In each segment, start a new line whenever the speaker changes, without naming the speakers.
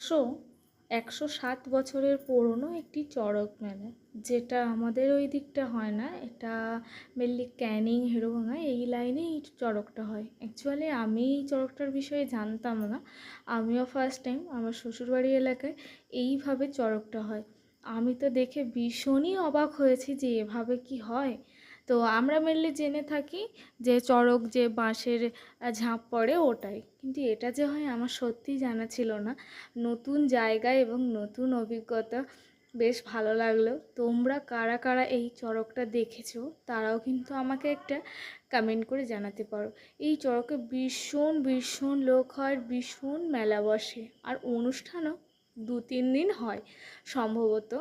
একশো 107 বছরের পুরনো একটি চড়ক মেলা, যেটা আমাদের ওই দিকটা হয় না। এটা মেনলি ক্যানিং, হেরোভাঙা এই লাইনে এই চড়কটা হয়। অ্যাকচুয়ালি আমি এই চড়কটার বিষয়ে জানতাম না। আমিও ফার্স্ট টাইম আমার শ্বশুরবাড়ি এলাকায় এইভাবে চড়কটা হয়। আমি তো দেখে ভীষণই অবাক হয়েছি যে এভাবে কি হয়। তো আমরা মেনলি জেনে থাকি যে চড়ক যে বাঁশের ঝাঁপ পড়ে ওটাই, কিন্তু এটা যে হয় আমার সত্যিই জানা ছিল না। নতুন জায়গা এবং নতুন অভিজ্ঞতা, বেশ ভালো লাগলো। তোমরা কারা কারা এই চড়কটা দেখেছো তারাও কিন্তু আমাকে একটা কমেন্ট করে জানাতে পারো। এই চড়কে ভীষণ ভীষণ লোক হয়, ভীষণ মেলা বসে, আর অনুষ্ঠানও 2-3 দিন হয় সম্ভবত,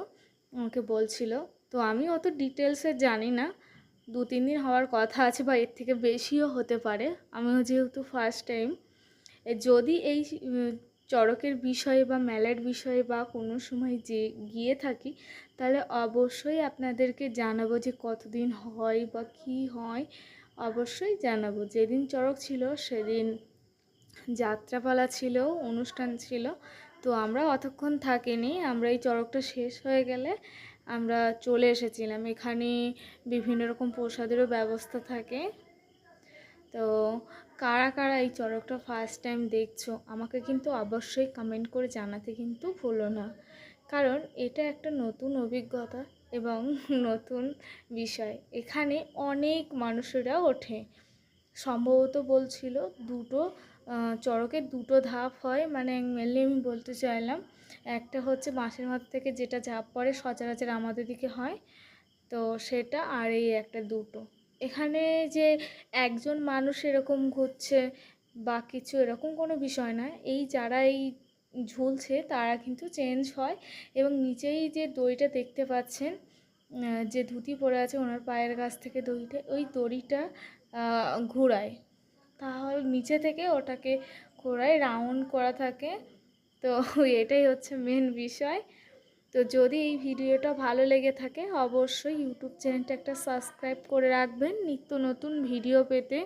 আমাকে বলছিল। তো আমি অত ডিটেলসে জানি না, 2-3 দিন হওয়ার কথা আছে বা এর থেকে বেশিও হতে পারে। আমিও যেহেতু ফার্স্ট টাইম, যদি এই চড়কের বিষয়ে বা মেলার বিষয়ে বা কোনো সময় যে গিয়ে থাকি, তাহলে অবশ্যই আপনাদেরকে জানাবো যে কতদিন হয় বা কী হয়। অবশ্যই জানাবো। যেদিন চড়ক ছিল সেদিন যাত্রাপালা ছিল, অনুষ্ঠান ছিল। তো আমরা অতক্ষণ থাকিনি, আমরা এই চড়কটা শেষ হয়ে গেলে আমরা চলে এসেছিলাম। এখানে বিভিন্ন রকম প্রসাদেরও ব্যবস্থা থাকে। তো কারা কারা এই চড়কটা ফার্স্ট টাইম দেখছো আমাকে কিন্তু অবশ্যই কমেন্ট করে জানাতে কিন্তু ভুলো না, কারণ এটা একটা নতুন অভিজ্ঞতা এবং নতুন বিষয়। এখানে অনেক মানুষেরা ওঠে, সম্ভবত বলছিল দুটো চড়কের দুটো ধাপ হয়। মানে মেনলি আমি বলতে চাইলাম, একটা হচ্ছে বাঁশের মাথা থেকে যেটা ঝাঁপ পড়ে সচরাচর আমাদের দিকে হয়, তো সেটা, আর এই একটা দুটো। এখানে যে একজন মানুষ এরকম ঘুরছে বা কিছু এরকম কোনো বিষয় না, এই যারা এই ঝুলছে তারা কিন্তু চেঞ্জ হয়। এবং নিচেই যে দড়িটা দেখতে পাচ্ছেন, যে ধুতি পরে আছে ওনার পায়ের কাছ থেকে দড়িটা, ওই দড়িটা ঘোরায়, তাহলে নিচে থেকে ওটাকে ঘোরায়, রাউন্ড করা থাকে। তো এটাই হচ্ছে মেন বিষয়। তো যদি এই ভিডিওটা ভালো লেগে থাকে অবশ্যই ইউটিউব চ্যানেলটা একটা সাবস্ক্রাইব করে রাখবেন নিত্য নতুন ভিডিও পেতে।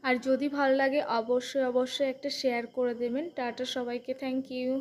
আর যদি ভালো লাগে অবশ্যই অবশ্যই একটা শেয়ার করে দেবেন। টাটা সবাইকে, থ্যাংক ইউ।